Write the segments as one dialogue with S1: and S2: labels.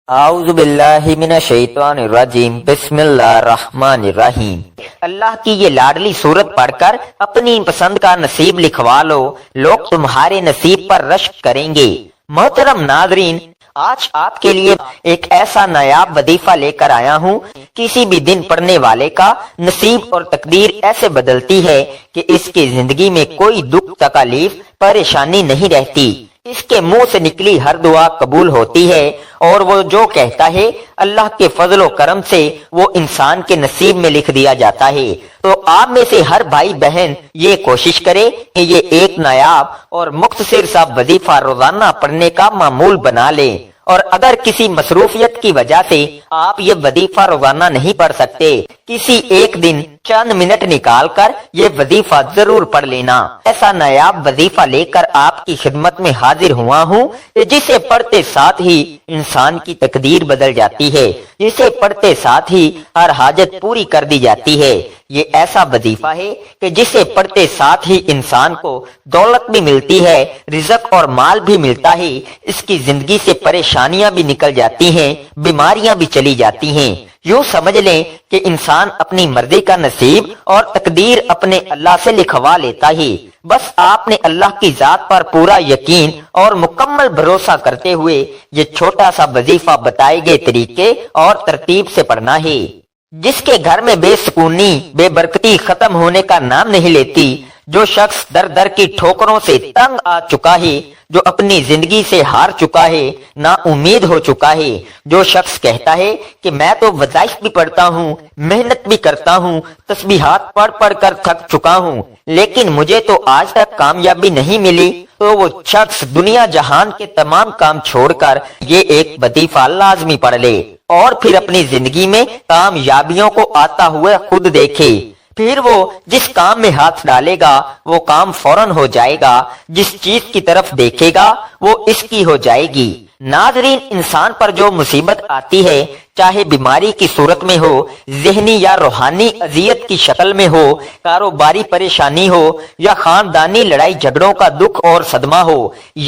S1: اعوذ باللہ من الشیطان الرجیم بسم اللہ الرحمن الرحیم۔ اللہ کی یہ لاڈلی صورت پڑھ کر اپنی پسند کا نصیب لکھوا لو، لوگ تمہارے نصیب پر رشک کریں گے۔ محترم ناظرین، آج آپ کے لیے ایک ایسا نایاب وظیفہ لے کر آیا ہوں۔ کسی بھی دن پڑھنے والے کا نصیب اور تقدیر ایسے بدلتی ہے کہ اس کی زندگی میں کوئی دکھ تکلیف پریشانی نہیں رہتی۔ اس کے منہ سے نکلی ہر دعا قبول ہوتی ہے، اور وہ جو کہتا ہے اللہ کے فضل و کرم سے وہ انسان کے نصیب میں لکھ دیا جاتا ہے۔ تو آپ میں سے ہر بھائی بہن یہ کوشش کرے کہ یہ ایک نایاب اور مختصر سا وظیفہ روزانہ پڑھنے کا معمول بنا لیں، اور اگر کسی مصروفیت کی وجہ سے آپ یہ وظیفہ روزانہ نہیں پڑھ سکتے، کسی ایک دن چند منٹ نکال کر یہ وظیفہ ضرور پڑھ لینا۔ ایسا نایاب وظیفہ لے کر آپ کی خدمت میں حاضر ہوا ہوں جسے پڑھتے ساتھ ہی انسان کی تقدیر بدل جاتی ہے، جسے پڑھتے ساتھ ہی ہر حاجت پوری کر دی جاتی ہے۔ یہ ایسا وظیفہ ہے کہ جسے پڑھتے ساتھ ہی انسان کو دولت بھی ملتی ہے، رزق اور مال بھی ملتا ہے، اس کی زندگی سے پریشانیاں بھی نکل جاتی ہیں، بیماریاں بھی چلی جاتی ہیں۔ یوں سمجھ لیں کہ انسان اپنی مرضی کا نصیب اور تقدیر اپنے اللہ سے لکھوا لیتا ہے۔ بس آپ نے اللہ کی ذات پر پورا یقین اور مکمل بھروسہ کرتے ہوئے یہ چھوٹا سا وظیفہ بتائے گئے طریقے اور ترتیب سے پڑھنا ہے۔ جس کے گھر میں بے سکونی بے برکتی ختم ہونے کا نام نہیں لیتی، جو شخص در در کی ٹھوکروں سے تنگ آ چکا ہے، جو اپنی زندگی سے ہار چکا ہے، نا امید ہو چکا ہے، جو شخص کہتا ہے کہ میں تو وظائف بھی پڑھتا ہوں، محنت بھی کرتا ہوں، تسبیحات پڑھ پڑھ کر تھک چکا ہوں، لیکن مجھے تو آج تک کامیابی نہیں ملی، تو وہ شخص دنیا جہان کے تمام کام چھوڑ کر یہ ایک وظیفہ لازمی پڑھ لے، اور پھر اپنی زندگی میں کامیابیوں کو آتا ہوا خود دیکھے۔ پھر وہ جس کام میں ہاتھ ڈالے گا وہ کام فوراً ہو جائے گا، جس چیز کی طرف دیکھے گا وہ اس کی ہو جائے گی۔ ناظرین، انسان پر جو مصیبت آتی ہے، چاہے بیماری کی صورت میں ہو، ذہنی یا روحانی اذیت کی شکل میں ہو، کاروباری پریشانی ہو، یا خاندانی لڑائی جھگڑوں کا دکھ اور صدمہ ہو،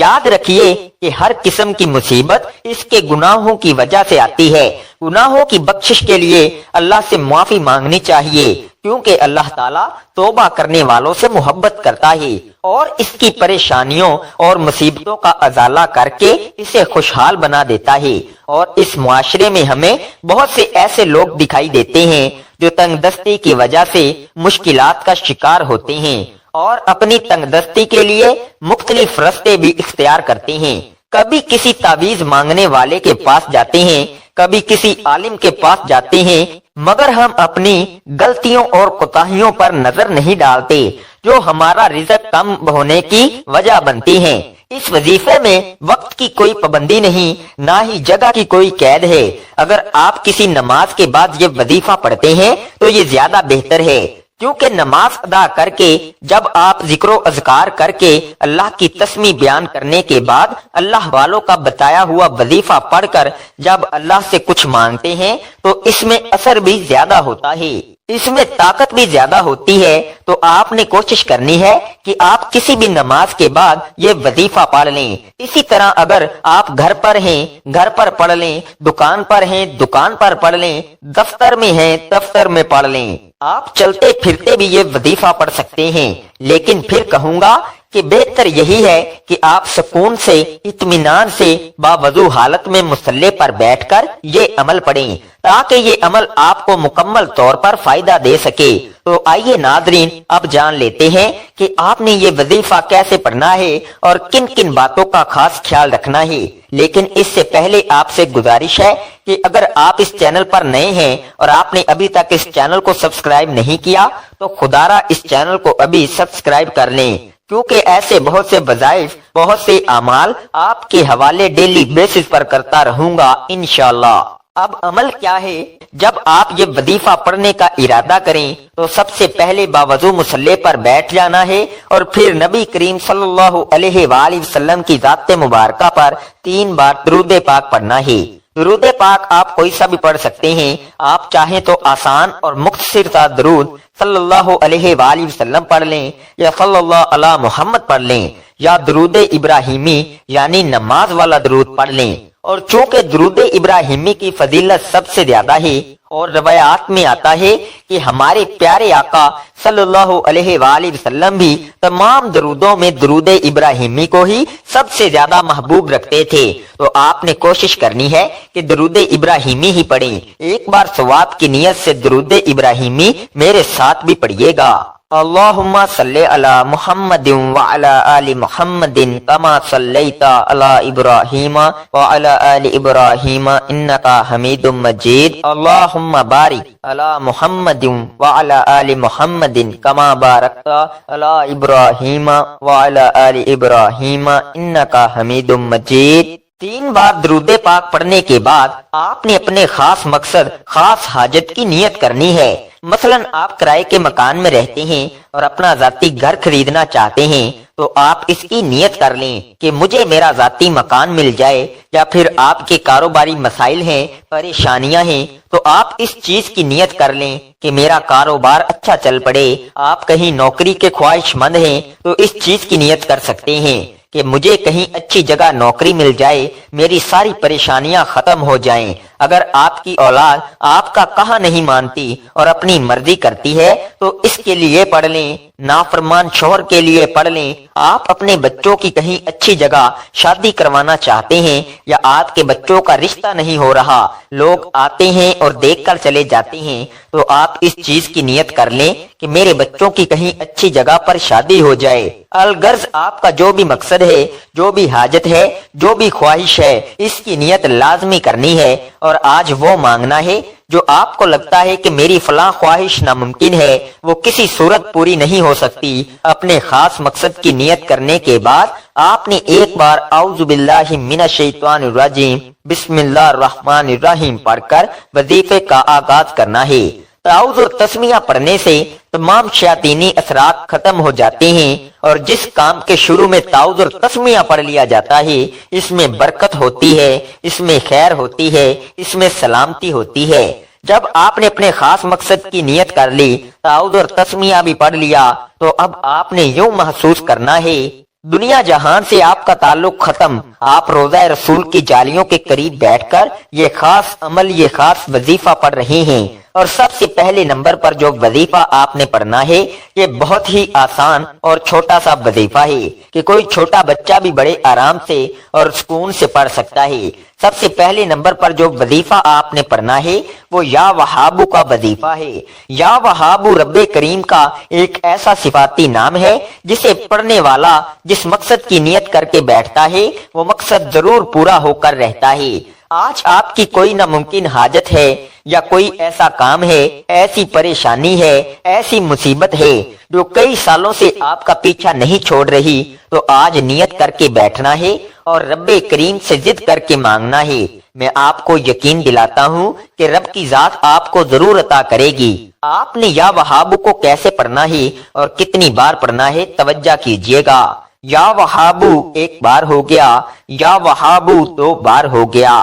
S1: یاد رکھیے کہ ہر قسم کی مصیبت اس کے گناہوں کی وجہ سے آتی ہے۔ گناہوں کی بخشش کے لیے اللہ سے معافی مانگنی چاہیے، کیونکہ اللہ تعالیٰ توبہ کرنے والوں سے محبت کرتا ہے، اور اس کی پریشانیوں اور مصیبتوں کا ازالہ کر کے اسے خوشحال بنا دیتا ہے۔ اور اس معاشرے میں ہمیں بہت سے ایسے لوگ دکھائی دیتے ہیں جو تنگ دستی کی وجہ سے مشکلات کا شکار ہوتے ہیں، اور اپنی تنگ دستی کے لیے مختلف راستے بھی اختیار کرتے ہیں۔ کبھی کسی تعویذ مانگنے والے کے پاس جاتے ہیں، کبھی کسی عالم کے پاس جاتے ہیں، مگر ہم اپنی غلطیوں اور کوتاہیوں پر نظر نہیں ڈالتے جو ہمارا رزق کم ہونے کی وجہ بنتی ہیں۔ اس وظیفے میں وقت کی کوئی پابندی نہیں، نہ ہی جگہ کی کوئی قید ہے۔ اگر آپ کسی نماز کے بعد یہ وظیفہ پڑھتے ہیں تو یہ زیادہ بہتر ہے، کیونکہ نماز ادا کر کے جب آپ ذکر و اذکار کر کے اللہ کی تسمیح بیان کرنے کے بعد اللہ والوں کا بتایا ہوا وظیفہ پڑھ کر جب اللہ سے کچھ مانگتے ہیں تو اس میں اثر بھی زیادہ ہوتا ہے، اس میں طاقت بھی زیادہ ہوتی ہے۔ تو آپ نے کوشش کرنی ہے کہ آپ کسی بھی نماز کے بعد یہ وظیفہ پڑھ لیں۔ اسی طرح اگر آپ گھر پر ہیں، گھر پر پڑھ لیں، دکان پر ہیں، دکان پر پڑھ لیں، دفتر میں ہیں، دفتر میں پڑھ لیں۔ آپ چلتے پھرتے بھی یہ وظیفہ پڑھ سکتے ہیں، لیکن پھر کہوں گا کہ بہتر یہی ہے کہ آپ سکون سے، اطمینان سے، باوضو حالت میں مصلی پر بیٹھ کر یہ عمل پڑھیں، تاکہ یہ عمل آپ کو مکمل طور پر فائدہ دے سکے۔ تو آئیے ناظرین، اب جان لیتے ہیں کہ آپ نے یہ وظیفہ کیسے پڑھنا ہے اور کن کن باتوں کا خاص خیال رکھنا ہے۔ لیکن اس سے پہلے آپ سے گزارش ہے کہ اگر آپ اس چینل پر نئے ہیں اور آپ نے ابھی تک اس چینل کو سبسکرائب نہیں کیا تو خدارا اس چینل کو ابھی سبسکرائب کر لیں، کیونکہ ایسے بہت سے وظائف، بہت سے اعمال آپ کے حوالے ڈیلی بیسس پر کرتا رہوں گا انشاءاللہ۔ اب عمل کیا ہے؟ جب آپ یہ وظیفہ پڑھنے کا ارادہ کریں تو سب سے پہلے باوضو مصلی پر بیٹھ جانا ہے، اور پھر نبی کریم صلی اللہ علیہ وآلہ وسلم کی ذات مبارکہ پر 3 بار درود پاک پڑھنا ہے۔ درود پاک آپ کوئی سا بھی پڑھ سکتے ہیں، آپ چاہیں تو آسان اور مختصر سا درود صلی اللہ علیہ وآلہ وسلم پڑھ لیں، یا صلی اللہ علی محمد پڑھ لیں، یا درود ابراہیمی یعنی نماز والا درود پڑھ لیں، اور چونکہ درود ابراہیمی کی فضیلت سب سے زیادہ ہے اور روایات میں آتا ہے کہ ہمارے پیارے آقا صلی اللہ علیہ وآلہ وسلم بھی تمام درودوں میں درود ابراہیمی کو ہی سب سے زیادہ محبوب رکھتے تھے، تو آپ نے کوشش کرنی ہے کہ درود ابراہیمی ہی پڑھیں۔ ایک بار ثواب کی نیت سے درود ابراہیمی میرے ساتھ بھی پڑھیے گا۔ اللہم صلی علی محمد وعلی آل محمد کما صلیت علی ابراہیم وعلی آل ابراہیم انکا حمید مجید۔ اللہم بارک علی محمد وعلی آل محمد کما بارکت علی ابراہیم وعلی آل ابراہیم انکا حمید مجید۔ 3 بار درود پاک پڑھنے کے بعد آپ نے اپنے خاص مقصد، خاص حاجت کی نیت کرنی ہے۔ مثلا آپ کرائے کے مکان میں رہتے ہیں اور اپنا ذاتی گھر خریدنا چاہتے ہیں، تو آپ اس کی نیت کر لیں کہ مجھے میرا ذاتی مکان مل جائے، یا پھر آپ کے کاروباری مسائل ہیں، پریشانیاں ہیں، تو آپ اس چیز کی نیت کر لیں کہ میرا کاروبار اچھا چل پڑے۔ آپ کہیں نوکری کے خواہش مند ہیں تو اس چیز کی نیت کر سکتے ہیں کہ مجھے کہیں اچھی جگہ نوکری مل جائے، میری ساری پریشانیاں ختم ہو جائیں۔ اگر آپ کی اولاد آپ کا کہا نہیں مانتی اور اپنی مرضی کرتی ہے تو اس کے لیے پڑھ لیں۔ نافرمان شوہر کے لیے پڑھ لیں۔ آپ اپنے بچوں کی کہیں اچھی جگہ شادی کروانا چاہتے ہیں، یا آپ کے بچوں کا رشتہ نہیں ہو رہا، لوگ آتے ہیں اور دیکھ کر چلے جاتے ہیں، تو آپ اس چیز کی نیت کر لیں کہ میرے بچوں کی کہیں اچھی جگہ پر شادی ہو جائے۔ الغرض آپ کا جو بھی مقصد ہے، جو بھی حاجت ہے، جو بھی خواہش ہے، اس کی نیت لازمی کرنی ہے، اور آج وہ مانگنا ہے جو آپ کو لگتا ہے کہ میری فلاں خواہش ناممکن ہے، وہ کسی صورت پوری نہیں ہو سکتی۔ اپنے خاص مقصد کی نیت کرنے کے بعد آپ نے ایک بار اعوذ باللہ من الشیطان الرجیم بسم اللہ الرحمن الرحیم پڑھ کر وظیفے کا آغاز کرنا ہے۔ تعوذ اور تسمیہ پڑھنے سے تمام شیاطینی اثرات ختم ہو جاتے ہیں، اور جس کام کے شروع میں تعوذ اور تسمیہ پڑھ لیا جاتا ہے اس میں برکت ہوتی ہے، اس میں خیر ہوتی ہے، اس میں سلامتی ہوتی ہے۔ جب آپ نے اپنے خاص مقصد کی نیت کر لی، تعوذ اور تسمیہ بھی پڑھ لیا، تو اب آپ نے یوں محسوس کرنا ہے دنیا جہان سے آپ کا تعلق ختم۔ آپ روضہ رسول کی جالیوں کے قریب بیٹھ کر یہ خاص عمل، یہ خاص وظیفہ پڑھ رہے ہیں، اور سب سے پہلے نمبر پر جو وظیفہ آپ نے پڑھنا ہے یہ بہت ہی آسان اور چھوٹا سا وظیفہ ہے کہ کوئی چھوٹا بچہ بھی بڑے آرام سے اور سکون سے پڑھ سکتا ہے۔ سب سے پہلے نمبر پر جو وظیفہ آپ نے پڑھنا ہے وہ یا وہابو کا وظیفہ ہے۔ یا وہابو رب کریم کا ایک ایسا صفاتی نام ہے جسے پڑھنے والا جس مقصد کی نیت کر کے بیٹھتا ہے وہ مقصد ضرور پورا ہو کر رہتا ہے۔ آج آپ کی کوئی ناممکن حاجت ہے، یا کوئی ایسا کام ہے، ایسی پریشانی ہے، ایسی مصیبت ہے جو کئی سالوں سے آپ کا پیچھا نہیں چھوڑ رہی، تو آج نیت کر کے بیٹھنا ہے اور رب کریم سے ضد کر کے مانگنا ہے۔ میں آپ کو یقین دلاتا ہوں کہ رب کی ذات آپ کو ضرور عطا کرے گی۔ آپ نے یا وہابو کو کیسے پڑھنا ہے اور کتنی بار پڑھنا ہے توجہ کیجئے گا۔ یا وہابو 1 بار ہو گیا، یا وہابو 2 بار ہو گیا،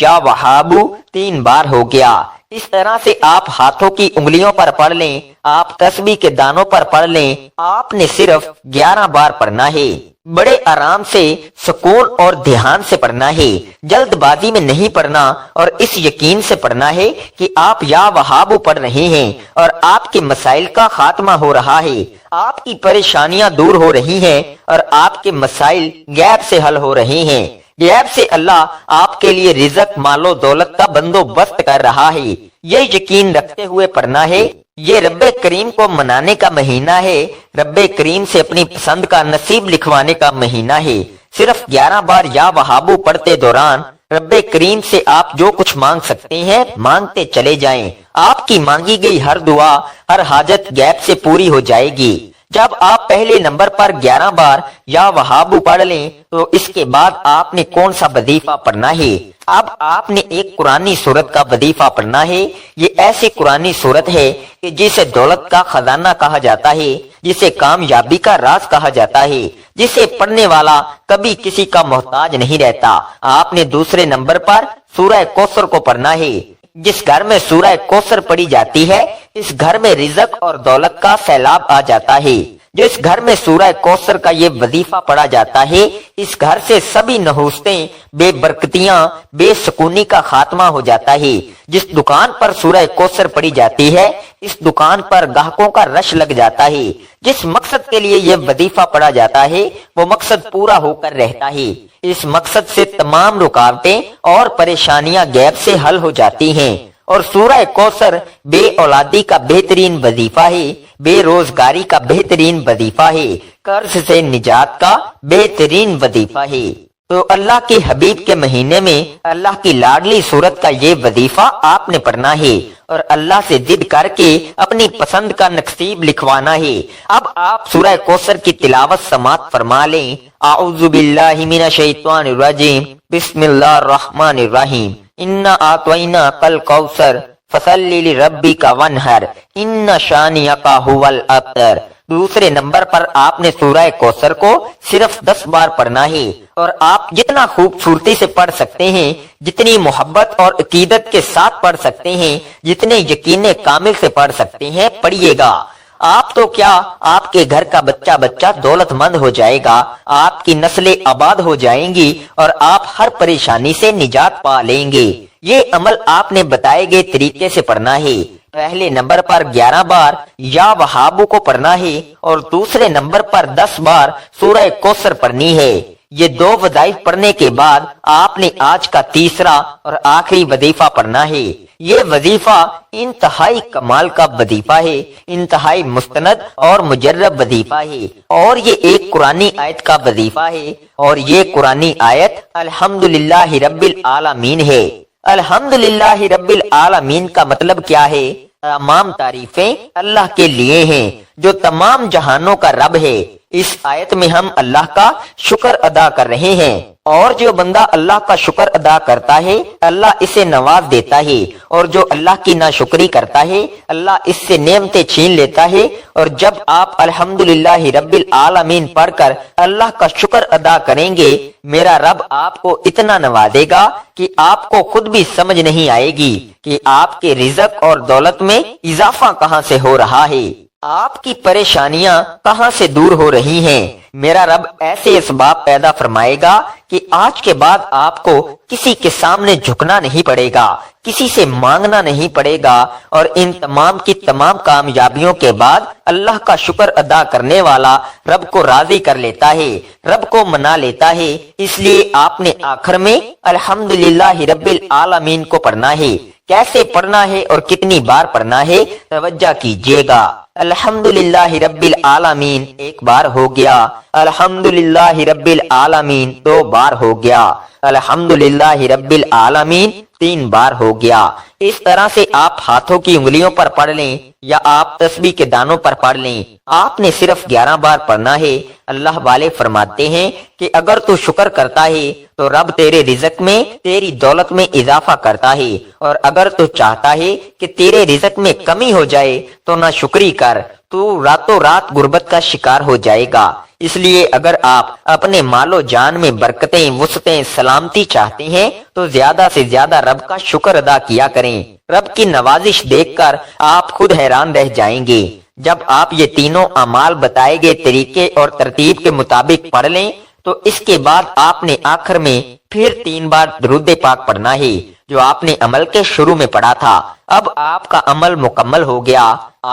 S1: یا وہابو 3 بار ہو گیا۔ اس طرح سے آپ ہاتھوں کی انگلیوں پر پڑھ لیں، آپ تسبیح کے دانوں پر پڑھ لیں، آپ نے صرف 11 بار پڑھنا ہے۔ بڑے آرام سے، سکون اور دھیان سے پڑھنا ہے، جلد بازی میں نہیں پڑھنا، اور اس یقین سے پڑھنا ہے کہ آپ یا وہابو پڑھ رہے ہیں اور آپ کے مسائل کا خاتمہ ہو رہا ہے، آپ کی پریشانیاں دور ہو رہی ہیں، اور آپ کے مسائل غیب سے حل ہو رہے ہیں۔ غیب سے اللہ آپ کے لیے رزق، مال و دولت کا بندوبست کر رہا ہے، یہ یقین رکھتے ہوئے پڑھنا ہے۔ یہ رب کریم کو منانے کا مہینہ ہے، رب کریم سے اپنی پسند کا نصیب لکھوانے کا مہینہ ہے۔ صرف 11 بار یا وہابو پڑھتے دوران رب کریم سے آپ جو کچھ مانگ سکتے ہیں مانگتے چلے جائیں، آپ کی مانگی گئی ہر دعا، ہر حاجت غیب سے پوری ہو جائے گی۔ جب آپ پہلے نمبر پر 11 بار یا وہابو پڑھ لیں تو اس کے بعد آپ نے کون سا وظیفہ پڑھنا ہے؟ اب آپ نے ایک قرآنی سورت کا وظیفہ پڑھنا ہے۔ یہ ایسی قرآنی سورت ہے کہ جسے دولت کا خزانہ کہا جاتا ہے، جسے کامیابی کا راز کہا جاتا ہے، جسے پڑھنے والا کبھی کسی کا محتاج نہیں رہتا۔ آپ نے دوسرے نمبر پر سورہ کوثر کو پڑھنا ہے۔ جس گھر میں سورہ کوثر پڑھی جاتی ہے اس گھر میں رزق اور دولت کا سیلاب آ جاتا ہے۔ جس گھر میں سورہ کوثر کا یہ وظیفہ پڑھا جاتا ہے اس گھر سے سبھی نحوستیں، بے برکتیاں، بے سکونی کا خاتمہ ہو جاتا ہے۔ جس دکان پر سورہ کوثر پڑھی جاتی ہے اس دکان پر گاہکوں کا رش لگ جاتا ہے۔ جس مقصد کے لیے یہ وظیفہ پڑھا جاتا ہے وہ مقصد پورا ہو کر رہتا ہے۔ اس مقصد سے تمام رکاوٹیں اور پریشانیاں غیب سے حل ہو جاتی ہیں۔ اور سورہ کوثر بے اولادی کا بہترین وظیفہ ہے، بے روزگاری کا بہترین وظیفہ ہے، قرض سے نجات کا بہترین وظیفہ ہے۔ تو اللہ کے حبیب کے مہینے میں اللہ کی لاڈلی سورت کا یہ وظیفہ آپ نے پڑھنا ہے اور اللہ سے ضد کر کے اپنی پسند کا نصیب لکھوانا ہے۔ اب آپ سورہ کوثر کی تلاوت سماعت فرما لیں۔ اعوذ باللہ من الشیطان الرجیم، بسم اللہ الرحمن الرحیم، انا اعطیناک الکوثر فصلی لربک وانحر ان شانئک ھو الابتر۔ دوسرے نمبر پر آپ نے سورہ کوثر کو صرف 10 بار پڑھنا ہے اور آپ جتنا خوبصورتی سے پڑھ سکتے ہیں، جتنی محبت اور عقیدت کے ساتھ پڑھ سکتے ہیں، جتنے یقین کامل سے پڑھ سکتے ہیں پڑھیے گا۔ آپ تو کیا، آپ کے گھر کا بچہ دولت مند ہو جائے گا، آپ کی نسلیں آباد ہو جائیں گی اور آپ ہر پریشانی سے نجات پا لیں گے۔ یہ عمل آپ نے بتائے گئے طریقے سے پڑھنا ہے۔ پہلے نمبر پر 11 بار یا وہابو کو پڑھنا ہے اور دوسرے نمبر پر 10 بار سورہ کوثر پڑھنی ہے۔ یہ 2 وظائف پڑھنے کے بعد آپ نے آج کا تیسرا اور آخری وظیفہ پڑھنا ہے۔ یہ وظیفہ انتہائی کمال کا وظیفہ ہے، انتہائی مستند اور مجرب وظیفہ ہے اور یہ ایک قرآنی آیت کا وظیفہ ہے اور یہ قرآنی آیت الحمدللہ رب العالمین ہے۔ الحمدللہ رب العالمین کا مطلب کیا ہے؟ تمام تعریفیں اللہ کے لیے ہیں جو تمام جہانوں کا رب ہے۔ اس آیت میں ہم اللہ کا شکر ادا کر رہے ہیں اور جو بندہ اللہ کا شکر ادا کرتا ہے اللہ اسے نواز دیتا ہے اور جو اللہ کی ناشکری کرتا ہے اللہ اس سے نعمتیں چھین لیتا ہے۔ اور جب آپ الحمدللہ رب العالمین پڑھ کر اللہ کا شکر ادا کریں گے میرا رب آپ کو اتنا نوازے گا کہ آپ کو خود بھی سمجھ نہیں آئے گی کہ آپ کے رزق اور دولت میں اضافہ کہاں سے ہو رہا ہے، آپ کی پریشانیاں کہاں سے دور ہو رہی ہیں۔ میرا رب ایسے اسباب پیدا فرمائے گا کہ آج کے بعد آپ کو کسی کے سامنے جھکنا نہیں پڑے گا، کسی سے مانگنا نہیں پڑے گا اور ان تمام کی تمام کامیابیوں کے بعد اللہ کا شکر ادا کرنے والا رب کو راضی کر لیتا ہے، رب کو منا لیتا ہے۔ اس لیے آپ نے آخر میں الحمدللہ رب العالمین کو پڑھنا ہے۔ کیسے پڑھنا ہے اور کتنی بار پڑھنا ہے توجہ کیجیے گا۔ الحمدللہ رب العالمین 1 بار ہو گیا، الحمدللہ رب العالمین 2 بار ہو گیا، الحمدللہ رب العالمین 3 بار ہو گیا۔ اس طرح سے آپ ہاتھوں کی انگلیوں پر پڑھ لیں یا آپ تسبیح کے دانوں پر پڑھ لیں، آپ نے صرف 11 بار پڑھنا ہے۔ اللہ والے فرماتے ہیں کہ اگر تو شکر کرتا ہے تو رب تیرے رزق میں، تیری دولت میں اضافہ کرتا ہے اور اگر تو چاہتا ہے کہ تیرے رزق میں کمی ہو جائے تو نہ شکری کر، تو راتوں رات غربت کا شکار ہو جائے گا۔ اس لیے اگر آپ اپنے مال و جان میں برکتیں، وسعتیں، سلامتی چاہتے ہیں تو زیادہ سے زیادہ رب کا شکر ادا کیا کریں۔ رب کی نوازش دیکھ کر آپ خود حیران رہ جائیں گے۔ جب آپ یہ تینوں اعمال بتائے گئے طریقے اور ترتیب کے مطابق پڑھ لیں تو اس کے بعد آپ نے آخر میں پھر 3 بار درود پاک پڑھنا ہے جو آپ نے عمل کے شروع میں پڑھا تھا۔ اب آپ کا عمل مکمل ہو گیا۔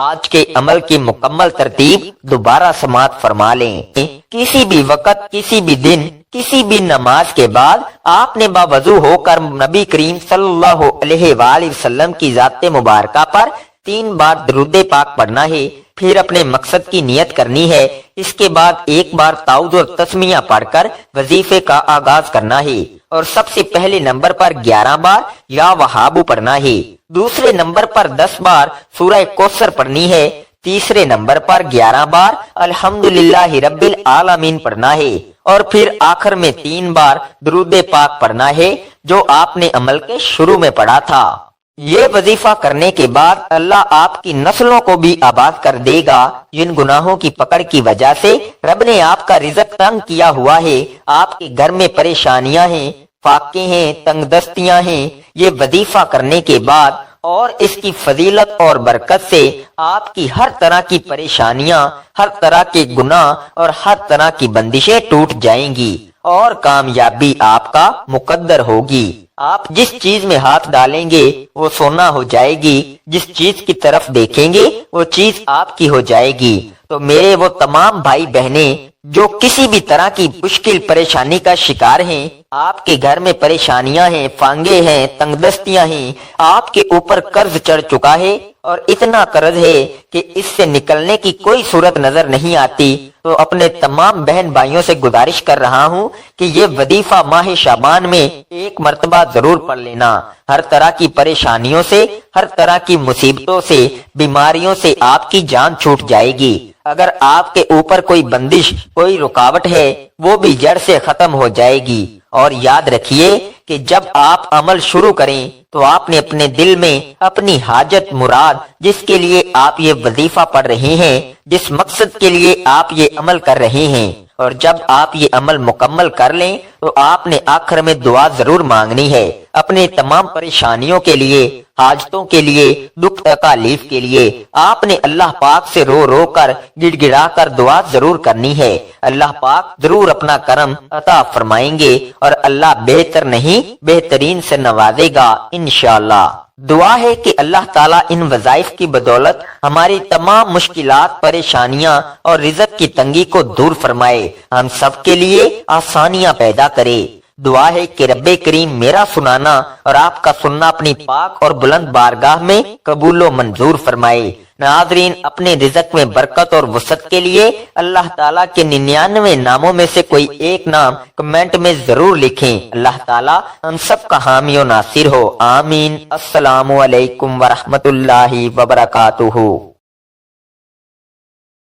S1: آج کے عمل کی مکمل ترتیب دوبارہ سماعت فرما لیں۔ کسی بھی وقت، کسی بھی دن، کسی بھی نماز کے بعد آپ نے باوضو ہو کر نبی کریم صلی اللہ علیہ وآلہ وسلم کی ذات مبارکہ پر 3 بار درود پاک پڑھنا ہے، پھر اپنے مقصد کی نیت کرنی ہے۔ اس کے بعد 1 بار تعوذ اور تسمیہ پڑھ کر وظیفے کا آغاز کرنا ہے اور سب سے پہلے نمبر پر 11 بار یا وہابو پڑھنا ہے، دوسرے نمبر پر 10 بار سورہ کوثر پڑھنی ہے، تیسرے نمبر پر 11 بار الحمدللہ رب العالمین پڑھنا ہے اور پھر آخر میں 3 بار درود پاک پڑھنا ہے جو آپ نے عمل کے شروع میں پڑھا تھا۔ یہ وظیفہ کرنے کے بعد اللہ آپ کی نسلوں کو بھی آباد کر دے گا۔ جن گناہوں کی پکڑ کی وجہ سے رب نے آپ کا رزق تنگ کیا ہوا ہے، آپ کے گھر میں پریشانیاں ہیں، فاقے ہیں، تنگ دستیاں ہیں، یہ وظیفہ کرنے کے بعد اور اس کی فضیلت اور برکت سے آپ کی ہر طرح کی پریشانیاں، ہر طرح کے گناہ اور ہر طرح کی بندشیں ٹوٹ جائیں گی اور کامیابی آپ کا مقدر ہوگی۔ آپ جس چیز میں ہاتھ ڈالیں گے وہ سونا ہو جائے گی، جس چیز کی طرف دیکھیں گے وہ چیز آپ کی ہو جائے گی۔ تو میرے وہ تمام بھائی بہنیں جو کسی بھی طرح کی مشکل پریشانی کا شکار ہیں، آپ کے گھر میں پریشانیاں ہیں، فانگے ہیں، تنگ دستیاں ہیں، آپ کے اوپر قرض چڑھ چکا ہے اور اتنا قرض ہے کہ اس سے نکلنے کی کوئی صورت نظر نہیں آتی، تو اپنے تمام بہن بھائیوں سے گزارش کر رہا ہوں کہ یہ وظیفہ ماہ شعبان میں ایک مرتبہ ضرور پڑھ لینا۔ ہر طرح کی پریشانیوں سے، ہر طرح کی مصیبتوں سے، بیماریوں سے آپ کی جان چھوٹ جائے گی۔ اگر آپ کے اوپر کوئی بندش، کوئی رکاوٹ ہے، وہ بھی جڑ سے ختم ہو جائے گی۔ اور یاد رکھیے کہ جب آپ عمل شروع کریں تو آپ نے اپنے دل میں اپنی حاجت مراد، جس کے لیے آپ یہ وظیفہ پڑھ رہے ہیں، جس مقصد کے لیے آپ یہ عمل کر رہے ہیں، اور جب آپ یہ عمل مکمل کر لیں تو آپ نے آخر میں دعا ضرور مانگنی ہے، اپنے تمام پریشانیوں کے لیے، حاجتوں کے لیے، دکھ تکالیف کے لیے آپ نے اللہ پاک سے رو رو کر، گڑ گڑا کر دعا ضرور کرنی ہے۔ اللہ پاک ضرور اپنا کرم عطا فرمائیں گے اور اللہ بہتر نہیں بہترین سے نوازے گا انشاءاللہ۔ دعا ہے کہ اللہ تعالیٰ ان وظائف کی بدولت ہماری تمام مشکلات، پریشانیاں اور رزق کی تنگی کو دور فرمائے، ہم سب کے لیے آسانیاں پیدا کرے۔ دعا ہے کہ رب کریم میرا سنانا اور آپ کا سننا اپنی پاک اور بلند بارگاہ میں قبول و منظور فرمائے۔ ناظرین، اپنے رزق میں برکت اور وسعت کے لیے اللہ تعالیٰ کے 99 ناموں میں سے کوئی ایک نام کمنٹ میں ضرور لکھیں۔ اللہ تعالیٰ ہم سب کا حامی و ناصر ہو، آمین۔ السلام علیکم ورحمۃ اللہ وبرکاتہ۔